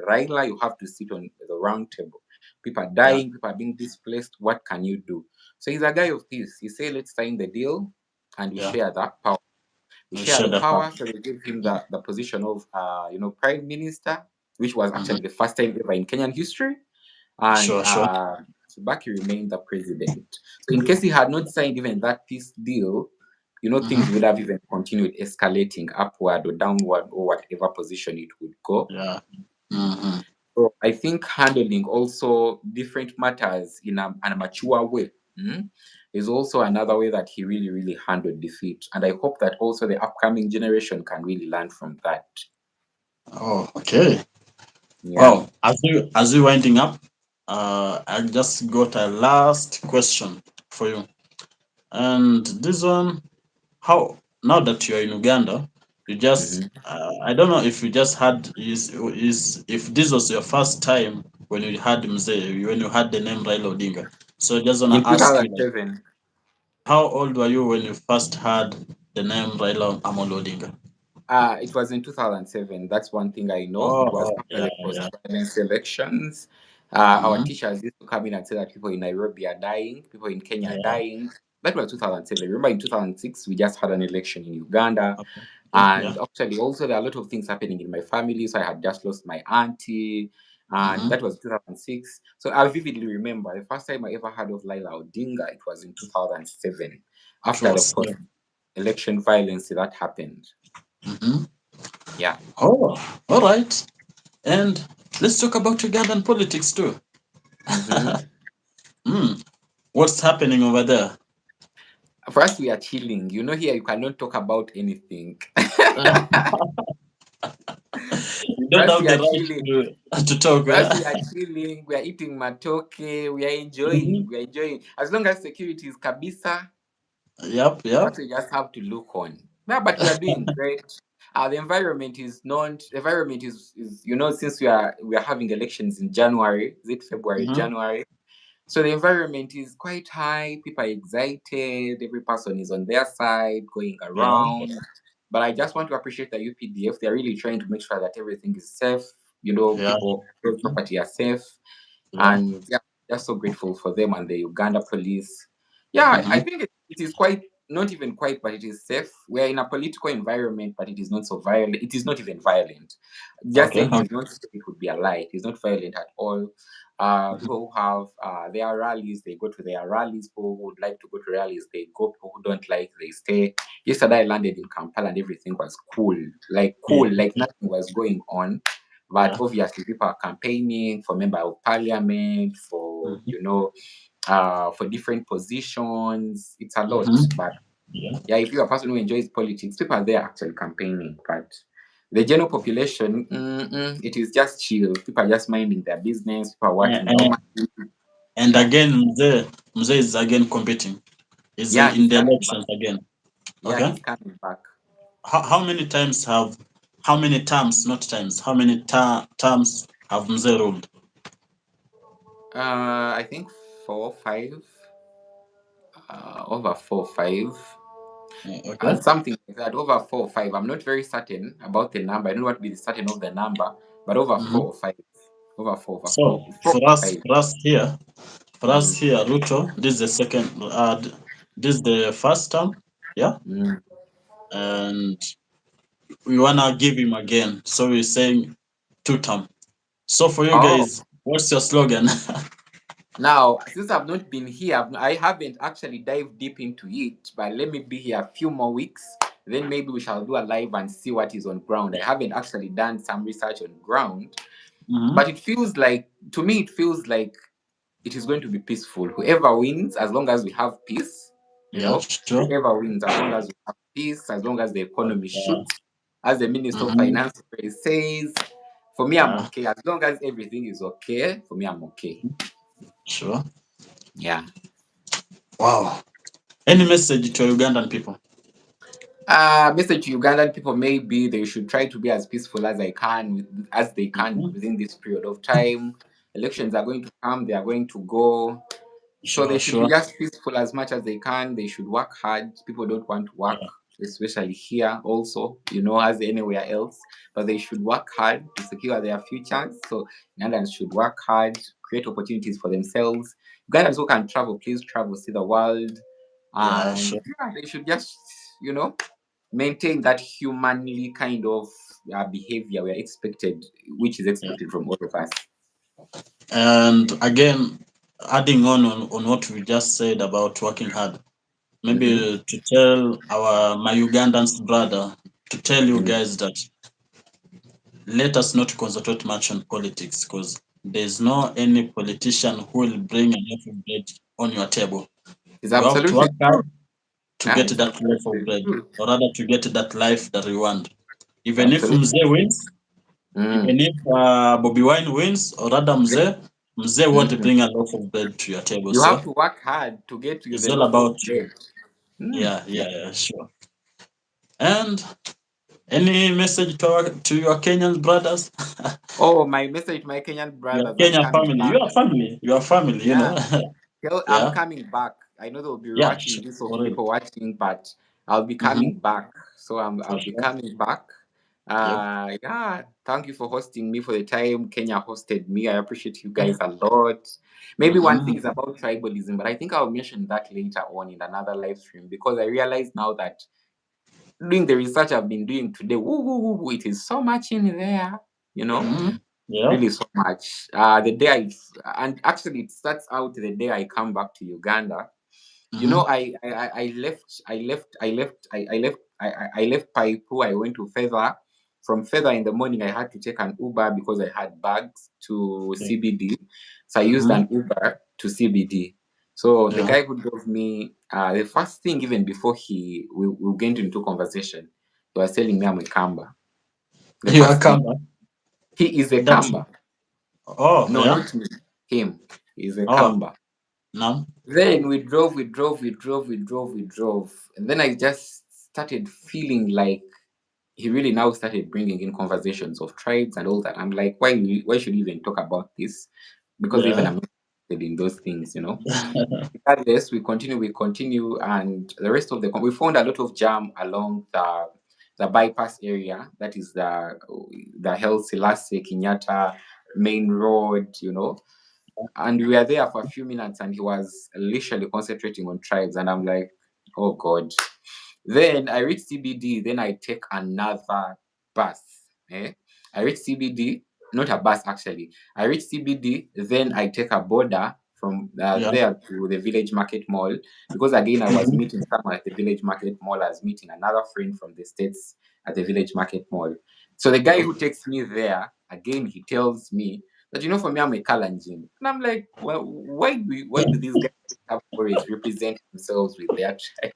Raila, you have to sit on the round table. People are Yeah. dying, people are being displaced. What can you do? So he's a guy of peace. He said, let's sign the deal and we Yeah. share that power. We We share share the the power. power, so they gave him the position of, prime minister, which was Mhm. actually the first time ever in Kenyan history. And Sure. Sure. Kibaki remained the president. So in case he had not signed even that peace deal, things Mm-hmm. would have even continued escalating upward or downward or whatever position it would go. Yeah. Mm-hmm. So I think handling also different matters in a mature way, is also another way that he really, really handled defeat. And I hope that also the upcoming generation can really learn from that. Oh, okay. Yeah. Well, as we winding up, I just got a last question for you, and this one, how now that you're in Uganda, you just Mhm. I don't know if you just had is if this was your first time when you had Mzee, when you had the name Raila Odinga. So I just wanna In ask you, like, 2007, how old were you when you first heard the name Raila Amolo Odinga? it was in 2007. That's one thing I know. It Oh, was oh, after yeah, the yeah. post-violence elections. Our Mm-hmm. teachers used to come in and say that people in Nairobi are dying, people in Kenya are Yeah. dying. That was 2007. Remember, in 2006, we just had an election in Uganda. Okay. Okay. And Yeah. actually, also, there are a lot of things happening in my family. So I had just lost my auntie, and Mm-hmm. that was 2006. So I vividly remember the first time I ever heard of Laila Odinga, it was in 2007, after the True. post election violence that happened. Mm-hmm. Yeah. Oh, all right. And let's talk about Ugandan politics too. Mm-hmm. Mm, what's happening over there? First, we are chilling. Here you cannot talk about anything. You don't First, have we the are right chilling. to talk. First, we are chilling. We are eating matoke. We are enjoying. Mhm. We are enjoying. As long as security is kabisa, Yep, that yep. we just have to look on. Yeah, but we are doing great. The environment is not. The environment is since we are having elections in January. Is it February, Hmm. January? So the environment is quite high. People are excited. Every person is on their side, going Yeah, around. But I just want to appreciate the UPDF. They're really trying to make sure that everything is safe. yeah, People, property are safe, yeah. and yeah, just so grateful for them and the Uganda police. Yeah, I Hmm. think it is quite, not even quite, but it is safe. We're in a political environment, but it is not so violent. It is not even violent. Just Okay, saying it okay. is not safe, it would be a lie. It is not violent at all. Mhm. People who have their rallies, they go to their rallies. People who would like to go to rallies, they go. People who don't like, they stay. Yesterday, I landed in Kampala and everything was cool, Yeah, like nothing was going on. But yeah. obviously, people are campaigning for member of parliament, Hmm. for different positions. It's a lot. Hmm. But Yeah. yeah, if you're a person who enjoys politics, people are there actually campaigning. But the general population, it is just chill. People are just minding their business. People are Yeah, working normally. and Yeah, again, Mzee is again competing. Is yeah, in he's the coming back. elections again. Yeah, Okay. he's coming back. How many times how many terms, not times, how many terms have Mzee ruled? I think 4, 5, over 4, 5. Okay. Something like that, over 4 or 5. I'm not very certain about the number. I don't want to be certain of the number, but over Hmm. 4 or 5. Over So 4 or 5. for us Mm, here, Ruto, this is the second, this is the first term, yeah, mm. and we wanna give him again, so we're saying two term. So for you Oh, guys, what's your slogan? now since I've not been here, I haven't actually dived deep into it. But let me be here a few more weeks. Then maybe we shall do a live and see what is on ground. I haven't actually done some research on ground, Hmm. but it feels like, to me, it feels like it is going to be peaceful. Whoever wins, as long as we have peace, Yeah, sure. whoever wins, as long as we have peace, as long as the economy Yeah. shoots, as the Minister of Hmm. Finance says, for me, I'm Yeah, okay. As long as everything is okay, for me, I'm okay. sure. Yeah. Wow. Any message to Ugandan people? Message to Ugandan people, maybe they should try to be as peaceful as as they can Hmm. within this period of time. Elections are going to come, they are going to go. So they Sure, should be sure. just peaceful as much as they can. They should work hard. People don't want to work, Yeah, especially here also, as anywhere else. But they should work hard to secure their futures. So Ugandans should work hard, create opportunities for themselves. Ugandans who can travel, please travel, see the world. yeah, And sure. yeah, they should just, maintain that humanly kind of behavior which is Yeah. expected from all of us. And again, adding on what we just said about working hard, Mm-hmm. maybe to tell my Ugandans brother, to tell you Mm. guys that let us not concentrate much on politics, because there's no any politician who will bring enough of bread on your table. It's You have to absolutely work true. hard to Yeah, get it's that loaf of absolutely bread, true. or rather to get that life that we want. It's Even if absolutely. Mzee wins, Mm. even if Bobby Wine wins, or rather Mzee won't Mm. bring a loaf of bread to your table. You have So to work hard to get you it's the all loaf about of you. bread. Mm. Yeah, Yeah. yeah, yeah, sure. And any message to your Kenyan brothers? Oh, my message, my Kenyan Your brothers, I'm Kenya coming family. back. You are family. You are family, you know. Yeah. Tell I'm Yeah. coming back. I know they'll be Yeah, watching this or already. people watching, but I'll be Mm-hmm. coming back. So For I'll be sure. coming back. Yep. Yeah, thank you for hosting me for the time Kenya hosted me. I appreciate you guys a lot. Maybe one thing is Mm-hmm. about tribalism, but I think I'll mention that later on in another live stream because I realize now that doing the research I've been doing today, woo, woo, woo, woo, it is so much in there, you know Mm-hmm. Yeah. really so much. The day and actually it starts out the day I come back to Uganda. You know, Mm-hmm. I left Paipu. I went to Feather. From Feather in the morning, I had to take an Uber because I had bags to Yeah. CBD. So I used Mm-hmm. an Uber to CBD. So the Yeah. guy who drove me, the first thing, even before we get into conversation, he was telling me I'm a Kamba. The You are first thing, Kamba. he is a That's Kamba. oh No, yeah. not me. Him. He's a Oh Kamba. no. Then we drove. And then I just started feeling like he really now started bringing in conversations of tribes and all that. I'm like, why should we even talk about this? Because even Yeah. I'm not interested in those things. Regardless, we continue, and the rest of we found a lot of jam along the bypass area. That is the Haile Selassie Kenyatta main road. And we were there for a few minutes, and he was literally concentrating on tribes, and I'm like, oh god. Then I reach CBD, then I take another bus. eh? I reach CBD, not a bus actually. I reach CBD, then I take a border from Yeah. there to the village market mall, because again I was Mm-hmm. meeting someone at the village market mall. I was meeting another friend from the States at the village market mall. So the guy Yep. who takes me there, again, he tells me that, for me, I'm a Kalenjin. And I'm like, well, why do these guys have always represent themselves with their tribe?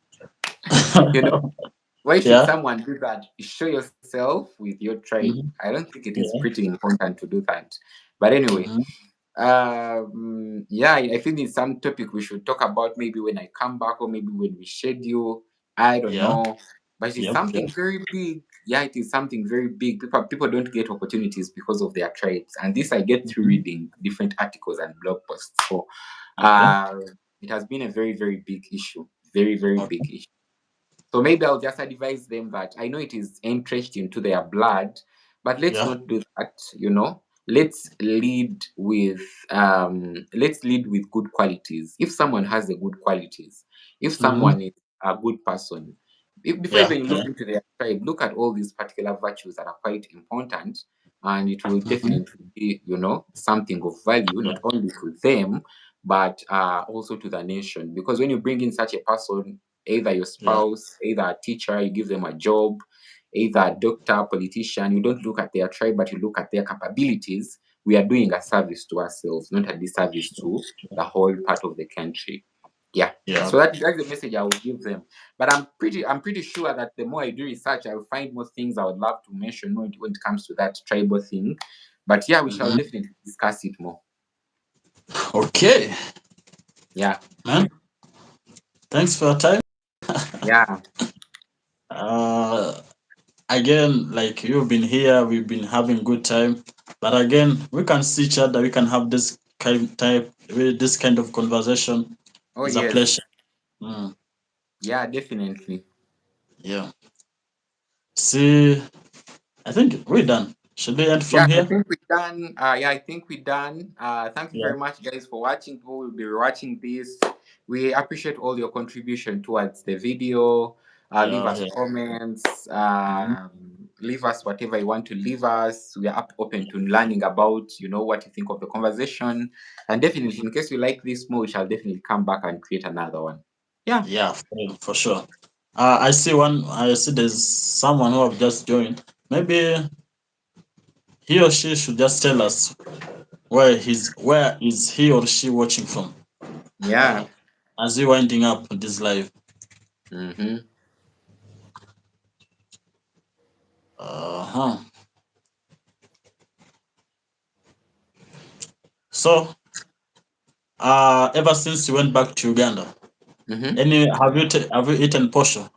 You know, why should Yeah. someone do that? Show yourself with your tribe. Mm-hmm. I don't think it is Yeah. pretty important to do that. But anyway, Mm-hmm. yeah, I think it's some topic we should talk about maybe when I come back or maybe when we schedule. I don't Yeah. know. But it's Yep. Yep. something very big. Yeah, it is something very big. People don't get opportunities because of their tribes. And this I get through Mm-hmm. reading different articles and blog posts. So Okay. uh, it has been a very, very big issue. Very, very Okay. big issue. So maybe I'll just advise them that I know it is entrenched into their blood, but let's Yeah. not do that. Let's lead with good qualities. If someone has the good qualities, if Mm-hmm. someone is a good person, before Yeah. even you Yeah. look into their tribe, look at all these particular virtues that are quite important, and it will Mm-hmm. definitely be something of value, Yeah. not only to them, but also to the nation. Because when you bring in such a person, either your Yeah. spouse, either a teacher, you give them a job, either a doctor, politician, you don't look at their tribe, but you look at their capabilities. We are doing a service to ourselves, not a disservice Sure. to Sure. the whole part of the country. Yeah. Yeah. So that's the message I will give them. But I'm pretty sure that the more I do research, I'll find more things I would love to mention when it comes to that tribal thing. But yeah, we shall Mm-hmm. definitely discuss it more. Okay, Yeah. man. Thanks for your time. Yeah. Uh, Again, like you've been here, we've been having good time. But again, we can see each other. We can have this kind of conversation. Oh It's a yes. pleasure. Mm, Yeah, definitely. yeah. See, I think we're done. Should we end Yeah, from I here? think we're done. I think we're done. Thank you Yeah. very much, guys, for watching. Who will be watching this? We appreciate all your contribution towards the video. Leave Yeah. us Yeah. comments. Mhm. leave us whatever you want to leave us. We are open to learning about, what you think of the conversation. And definitely, in case you like this more, we shall definitely come back and create another one. Yeah. Yeah, for sure. I see one. I see there's someone who have just joined. Maybe he or she should just tell us where is he or she watching from Yeah. as we winding up this live. Mm-hmm. Uh-huh. So, ever since you went back to Uganda, Mm-hmm. any have you eaten posho?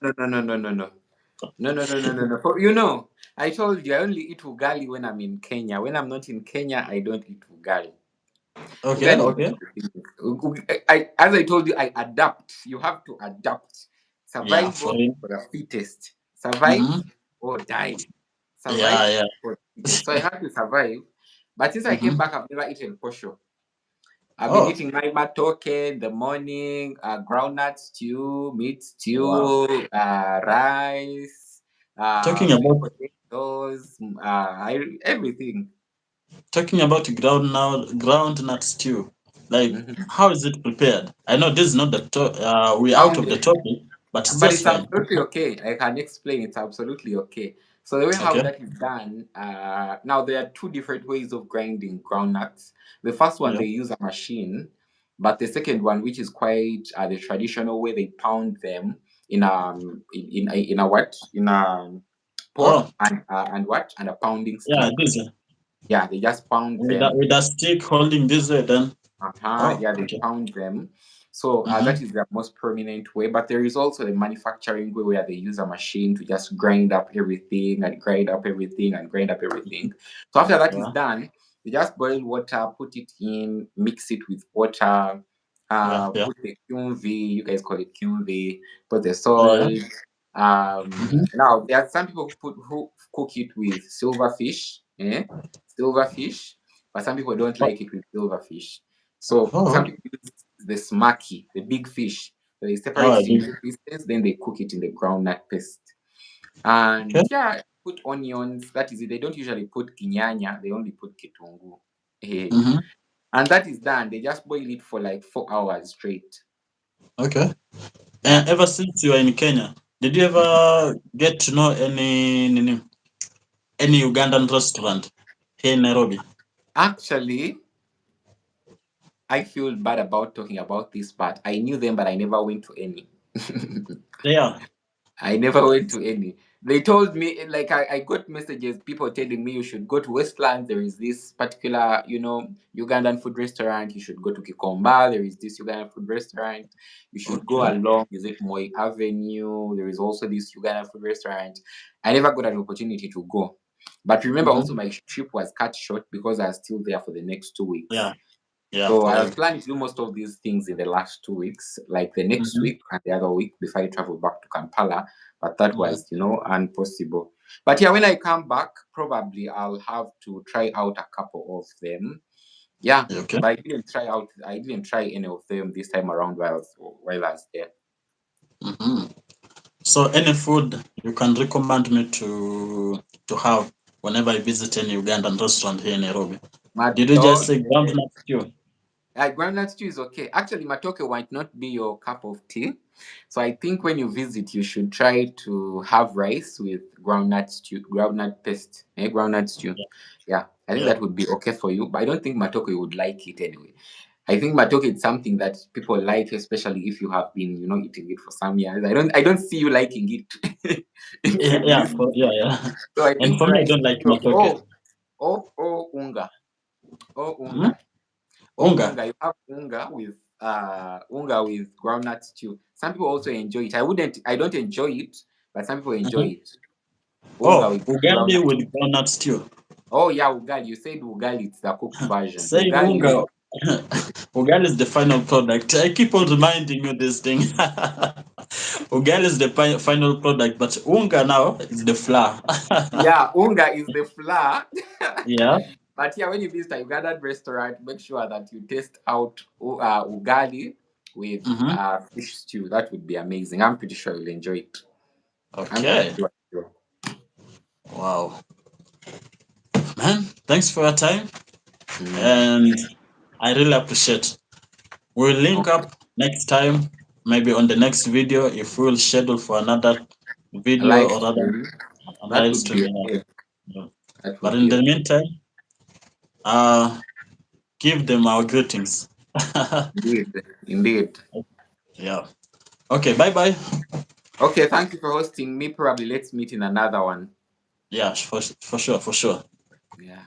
No, no, no, no, no, no. No, no, no, no, no, no. I told you I only eat ugali when I'm in Kenya. When I'm not in Kenya, I don't eat ugali. Okay, Ugali is okay. as I told you, I adapt. You have to adapt. Yeah, for Survival real. for the fittest. Survive Mm-hmm. or die. Yeah, Survive yeah. for the fittest. So I had to survive. But since I came Mm-hmm. back, I've never eaten kosho. I've been Oh, eating my matoke in the morning, groundnut stew, meat wow. stew, rice, Talking sweet about potatoes, everything. groundnut stew. Like, Mhm. how is it prepared? I know this is not we're out of the Um, topic, but it's But just it's fine. absolutely okay. I can explain. It's absolutely okay. So the way how Okay. that is done, now there are two different ways of grinding groundnuts. The first one Yeah. they use a machine, but the second one, which is quite the traditional way, they pound them in a what in a pot Oh, and what and a pounding yeah. stick. This Yeah, they just pound them. with a stick holding this way. Then. Uh-huh. Oh, Yeah, they okay. pound them. So Mm-hmm. that is their most permanent way. But there is also the manufacturing way where they use a machine to just grind up everything and grind up everything and grind up everything. So after that is Yeah. done, you just boil water, put it in, mix it with water, Yeah. Yeah. put the QV, you guys call it QV, put the Oh, yeah. salt. Mm-hmm. Now there are some people who cook it with silverfish, silverfish, but some people don't Oh, like it with silverfish. So oh, some okay. people use the smacky, the big fish. So they Oh, separate I it did. into pieces, then they cook it in the groundnut paste. And Okay. yeah, put onions. That is it. They don't usually put kinyanya, they only put kitungu. Eh. Mm-hmm. And that is done. They just boil it for like 4 hours straight. Okay. Yeah. And ever since you were in Kenya, did you Mhm. ever get to know any Ugandan restaurant here in Nairobi? Actually, I feel bad about talking about this, but I knew them, but I never went to any. Yeah. I never went to any. They told me, like, I got messages, people telling me you should go to Westlands. There is this particular, Ugandan food restaurant. You should go to Kikomba. There is this Ugandan food restaurant. You should go Okay. along, is it Moi Avenue? There is also this Ugandan food restaurant. I never got an opportunity to go. But remember, also, Mm-hmm. my trip was cut short because I was still there for the next 2 weeks. Yeah. Yeah. So For I was real. planning to do most of these things in the last 2 weeks, like the next Mm-hmm. week and the other week before I travel back to Kampala. But that Mm-hmm. was, impossible. But yeah, when I come back, probably I'll have to try out a couple of them. Yeah, Okay. but I didn't try any of them this time around while I was there. Mm-hmm. So, any food you can recommend me to have whenever I visit any Ugandan restaurant here in Nairobi? Did you just Matoke, say groundnut stew? groundnut stew is okay. Actually, matoke might not be your cup of tea. So I think when you visit, you should try to have rice with groundnut stew, groundnut paste, groundnut stew. Yeah. Yeah, I think Yeah. that would be okay for you. But I don't think matoke would like it anyway. I think matoke is something that people like, especially if you have been, eating it for some years. I don't see you liking it Yeah. in Yeah. this. Yeah. Yeah. So I And think for me, I rice. don't like matoke. Unga, Hmm? unga. Oh, Unga. unga. You have unga with groundnut stew. Some people also enjoy it. I don't enjoy it, but some people enjoy Mhm. it. Unga Oh, with ugali groundnut. with groundnut stew. Oh yeah, ugali. You said ugali, it's the cooked version. Saying Ugali. unga, ugali is the final product. I keep on reminding you this thing. Ugali is the final product, but unga now is the flour. Yeah, unga is the flour. Yeah. But yeah, when you visit a Ugandan restaurant, make sure that you test out ugali with Mm-hmm. fish stew. That would be amazing. I'm pretty sure you'll enjoy it. I'm pretty Okay. sure. Wow, man! Thanks for your time, Mm. and I really appreciate. We'll link Okay. up next time, maybe on the next video if we'll schedule for another A video live or other stream. That live would be stream. okay. Yeah. That But would in be the okay. meantime, uh, give them our greetings. Indeed. Indeed. Yeah. Okay. Bye bye. Okay, thank you for hosting me. Probably let's meet in another one. Yeah. For sure. For sure. Yeah.